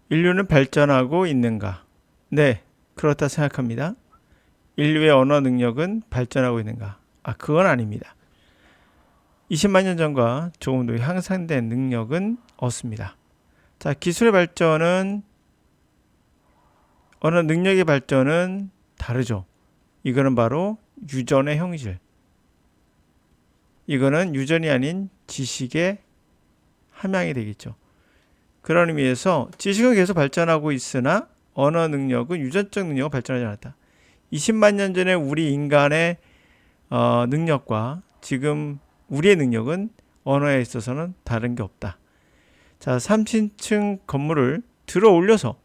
인류는 발전하고 있는가? 네, 그렇다 생각합니다. 인류의 언어 능력은 발전하고 있는가? 그건 아닙니다. 20만 년 전과 조금 더 향상된 능력은 없습니다. 자, 기술의 발전은 언어 능력의 발전은 다르죠. 이거는 바로 유전의 형질. 이거는 유전이 아닌 지식의 함양이 되겠죠. 그런 의미에서 지식은 계속 발전하고 있으나 언어 능력은 유전적 능력은 발전하지 않았다. 20만 년 전에 우리 인간의 능력과 지금 우리의 능력은 언어에 있어서는 다른 게 없다. 자, 30층 건물을 들어 올려서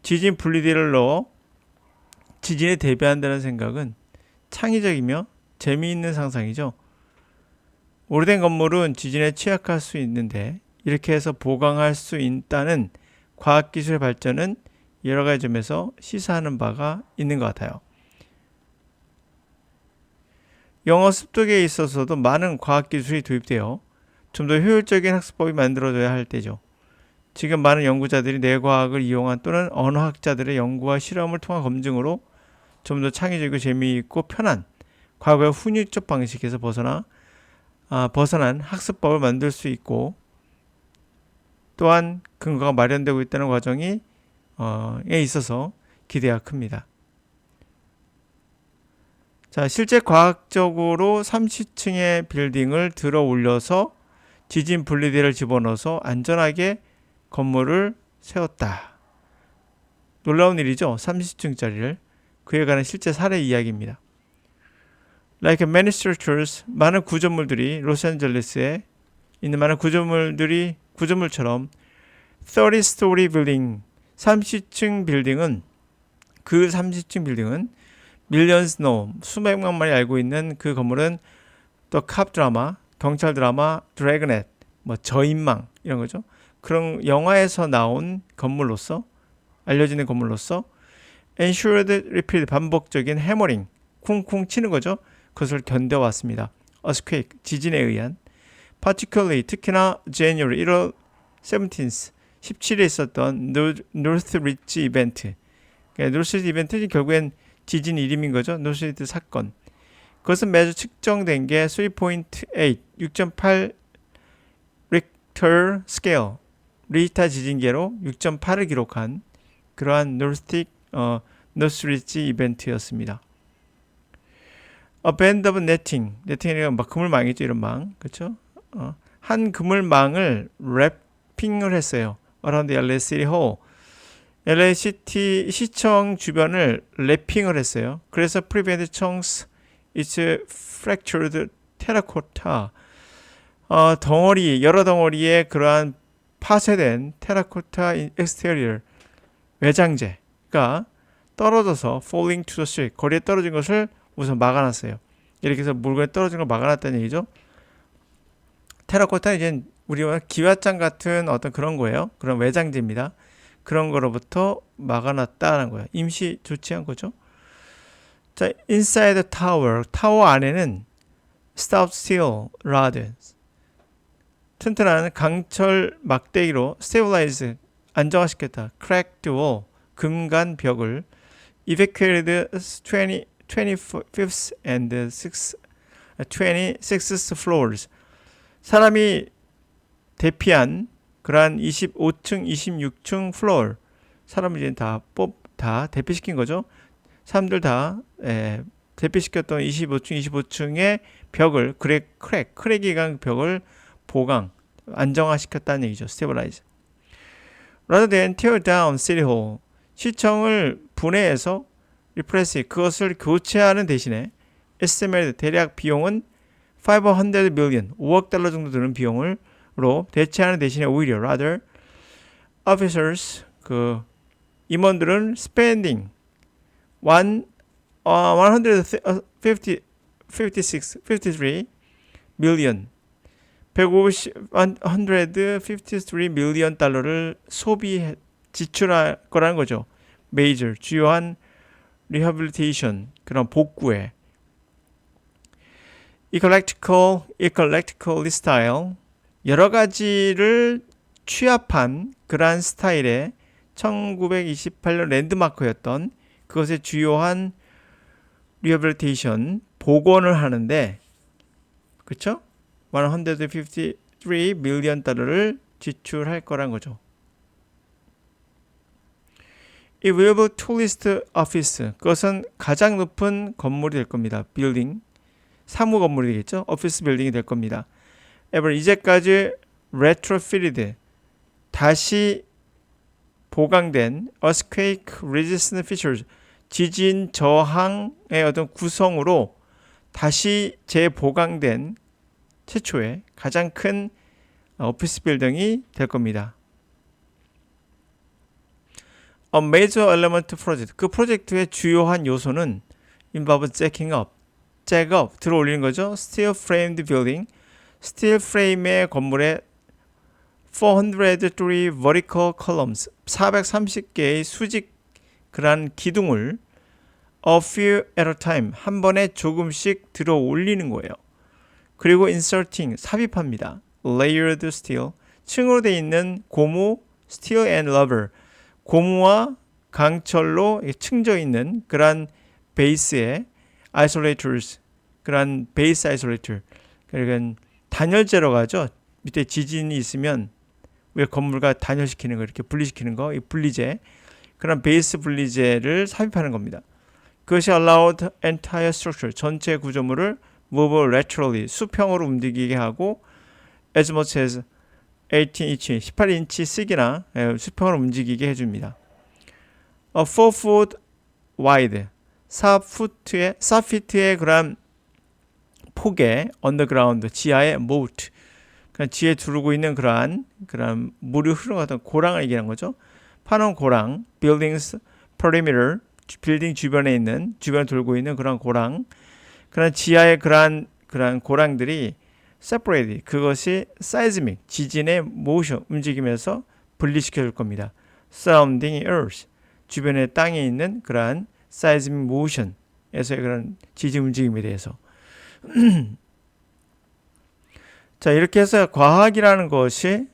지진 분리대를 넣어 지진에 대비한다는 생각은 창의적이며 재미있는 상상이죠. 오래된 건물은 지진에 취약할 수 있는데 이렇게 해서 보강할 수 있다는 과학기술의 발전은 여러 가지 점에서 시사하는 바가 있는 것 같아요. 영어 습득에 있어서도 많은 과학기술이 도입되어 좀 더 효율적인 학습법이 만들어져야 할 때죠. 지금 많은 연구자들이 뇌과학을 이용한 또는 언어학자들의 연구와 실험을 통한 검증으로 좀 더 창의적이고 재미있고 편한 과거의 훈육적 방식에서 벗어난 학습법을 만들 수 있고 또한 근거가 마련되고 있다는 과정에 있어서 기대가 큽니다. 자, 실제 과학적으로 30층의 빌딩을 들어 올려서 지진 분리대를 집어넣어서 안전하게 건물을 세웠다. 놀라운 일이죠. 30층짜리를. 그에 관한 실제 사례 이야기입니다. Like many structures, 많은 구조물들이 로스앤젤레스에 있는 많은 구조물처럼 30-story building, 30층 빌딩은 그 30층 빌딩은 millions know, 수백만 마리 알고 있는 그 건물은 또 캅 드라마, 경찰 드라마, 드래그넷, 저인망 이런 거죠. 그런 영화에서 나온 건물로서 알려지는 건물로서 ensured repeat 반복적인 해머링, 쿵쿵 치는 거죠. 그것을 견뎌왔습니다. earthquake, 지진에 의한 particularly 특히나 January 1월 17th 17일에 있었던 노스리치 이벤트. 노스리치 이벤트는 결국엔 지진 이름인 거죠. 노스리치 사건. 그것은 매주 측정된 게 3.8, 6.8 리히터 스케일, 리히터 지진계로 6.8을 기록한 그러한 노스리치 이벤트였습니다. A band of netting, netting이라는 그물망이죠, 이런 망, 그렇죠? 한 그물망을 랩핑을 했어요. Around the LA City Hall, LA 시티 시청 주변을 랩핑을 했어요. 그래서 prevent chunks, its fractured terracotta, 여러 덩어리의 그러한 파쇄된 테라코타 exterior 외장재가 떨어져서 falling to the street, 거리에 떨어진 것을 우선 막아놨어요. 이렇게 해서 물건에 떨어진 걸 막아놨다는 얘기죠. 테라코타는 이제 우리가 기와장 같은 어떤 그런 거예요. 그런 외장재입니다. 그런 거로부터 막아놨다는 거예요. 임시 조치한 거죠. 자, inside the tower, 타워 안에는 stout steel rod, 튼튼한 강철 막대기로 stabilize, 안정화시켰다. cracked wall, 금간 벽을 evacuated 25th and 26th floors, 사람이 대피한 그러한 25층, 26층 플로어, 사람을 이제 다 대피시킨 거죠. 사람들 다 대피시켰던 25층의 벽을 크랙이 간 벽을 보강, 안정화시켰다는 얘기죠. stabilize. Rather than tear down city hall, 시청을 분해해서 replace, 그것을 교체하는 대신에 estimated, 대략 비용은 500 million, 5억 달러 정도 드는 비용으로 대체하는 대신에 오히려 rather officers, 그 임원들은 spending 153 million, 153 million 달러를 지출할 거라는 거죠. major, 주요한 rehabilitation, 그런 복구에 eclectical style, 여러 가지를 취합한 그러한 스타일의 1928년 랜드마크였던 그것의 주요한 리허빌리테이션 복원을 하는데 그렇죠? 153 밀리언 달러를 지출할 거란 거죠. 이 will be tallest office 그것은 가장 높은 건물이 될 겁니다. 빌딩 사무 건물이 되겠죠. 오피스 빌딩이 될 겁니다. ever 이제까지 retrofitted 다시 보강된 earthquake resistant features 지진 저항의 어떤 구성으로 다시 재보강된 최초의 가장 큰 오피스 빌딩이 될 겁니다. A major element project 그 프로젝트의 주요한 요소는 involve jacking up 잭업 들어 올리는 거죠. steel framed building 스틸 프레임의 건물에 403 vertical columns 430개의 수직 그러한 기둥을 a few at a time 한 번에 조금씩 들어 올리는 거예요. 그리고 inserting 삽입합니다. layered steel 층으로 되어 있는 고무 steel and rubber 고무와 강철로 층져 있는 그러한 베이스의 isolators 그러한 베이스 아이솔레이터 그러니까 단열재라고 하죠. 밑에 지진이 있으면 왜 건물과 단열시키는 거 이렇게 분리시키는 거 이 분리재 그런 베이스 분리재를 삽입하는 겁니다. 그것이 allowed entire structure 전체 구조물을 move laterally 수평으로 움직이게 하고 as much as 18인치 18인치 씩이나 수평으로 움직이게 해줍니다. A 4foot wide 4피트의 그런 폭의 underground 지하의 moat 그러니까 지하에 두르고 있는 그러한 물이 흘러가던 고랑을 얘기하는 거죠. 파놓은 고랑 buildings perimeter 빌딩 주변에 있는 주변을 돌고 있는 그런 고랑 그런 지하의 그러한 고랑들이 separate 그것이 seismic 지진의 motion 움직이면서 분리시켜 줄 겁니다. surrounding earth 주변에 땅에 있는 그러한 seismic motion에서의 그런 지진 움직임에 대해서 자 이렇게 해서 과학이라는 것이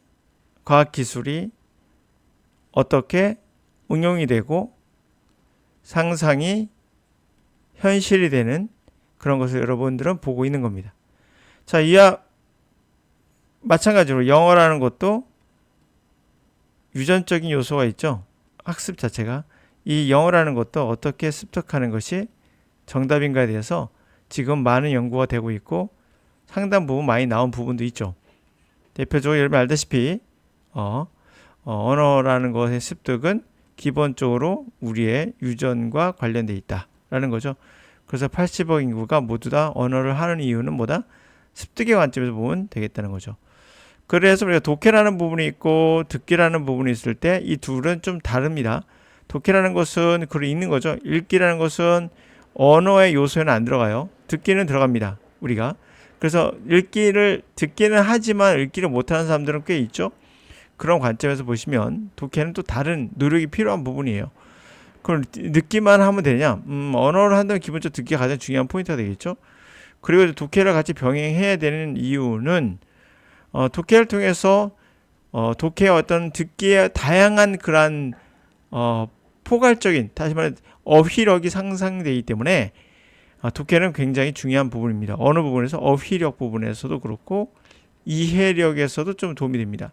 과학기술이 어떻게 응용이 되고 상상이 현실이 되는 그런 것을 여러분들은 보고 있는 겁니다. 자 이와 마찬가지로 영어라는 것도 유전적인 요소가 있죠. 학습 자체가 이 영어라는 것도 어떻게 습득하는 것이 정답인가에 대해서 지금 많은 연구가 되고 있고 상당 부분 많이 나온 부분도 있죠. 대표적으로 여러분 알다시피 언어라는 것의 습득은 기본적으로 우리의 유전과 관련되어 있다라는 거죠. 그래서 80억 인구가 모두 다 언어를 하는 이유는 뭐다? 습득의 관점에서 보면 되겠다는 거죠. 그래서 우리가 독해라는 부분이 있고 듣기라는 부분이 있을 때 이 둘은 좀 다릅니다. 독해라는 것은 글을 읽는 거죠. 읽기라는 것은 언어의 요소에는 안 들어가요. 듣기는 들어갑니다. 우리가. 그래서 듣기는 하지만 읽기를 못하는 사람들은 꽤 있죠. 그런 관점에서 보시면 독해는 또 다른 노력이 필요한 부분이에요. 그럼 듣기만 하면 되냐? 언어를 한다면 기본적으로 듣기가 가장 중요한 포인트가 되겠죠. 그리고 독해를 같이 병행해야 되는 이유는 독해를 통해서 독해의 어떤 듣기의 다양한 그런 포괄적인 다시 말해 어휘력이 상상되기 때문에 독해는 굉장히 중요한 부분입니다. 어느 부분에서 어휘력 부분에서도 그렇고 이해력에서도 좀 도움이 됩니다.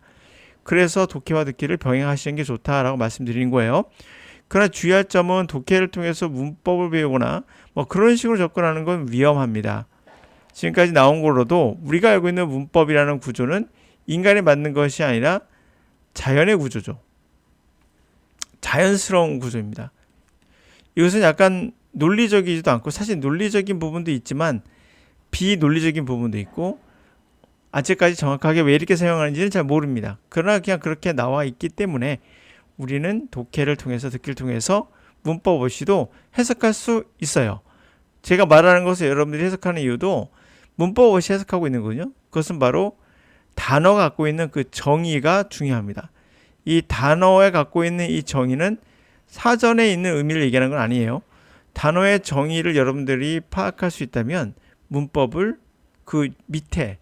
그래서 독해와 듣기를 병행하시는 게 좋다라고 말씀드리는 거예요. 그러나 주의할 점은 독해를 통해서 문법을 배우거나 뭐 그런 식으로 접근하는 건 위험합니다. 지금까지 나온 거로도 우리가 알고 있는 문법이라는 구조는 인간이 만든 것이 아니라 자연의 구조죠. 자연스러운 구조입니다. 이것은 약간 논리적이지도 않고 사실 논리적인 부분도 있지만 비논리적인 부분도 있고 아직까지 정확하게 왜 이렇게 사용하는지는 잘 모릅니다. 그러나 그냥 그렇게 나와 있기 때문에 우리는 독해를 통해서 듣기를 통해서 문법 없이도 해석할 수 있어요. 제가 말하는 것을 여러분들이 해석하는 이유도 문법 없이 해석하고 있는 거거든요. 그것은 바로 단어가 갖고 있는 그 정의가 중요합니다. 이 단어에 갖고 있는 이 정의는 사전에 있는 의미를 얘기하는 건 아니에요. 단어의 정의를 여러분들이 파악할 수 있다면 문법을 그 밑에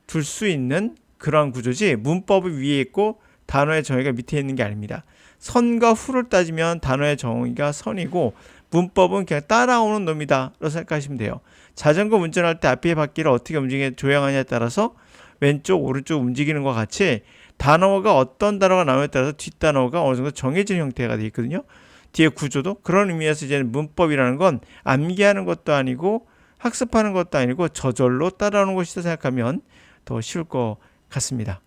둘 수 있는 그러한 구조지 문법을 위에 있고 단어의 정의가 밑에 있는 게 아닙니다. 선과 후를 따지면 단어의 정의가 선이고 문법은 그냥 따라오는 놈이다 라고 생각하시면 돼요. 자전거 운전할 때 앞에 바퀴를 어떻게 조향하냐에 따라서 왼쪽 오른쪽 움직이는 것과 같이 단어가 어떤 단어가 나오냐에 따라서 뒷단어가 어느 정도 정해진 형태가 되어 있거든요. 뒤에 구조도. 그런 의미에서 이제 문법이라는 건 암기하는 것도 아니고 학습하는 것도 아니고 저절로 따라오는 것이다 생각하면 더 쉬울 것 같습니다.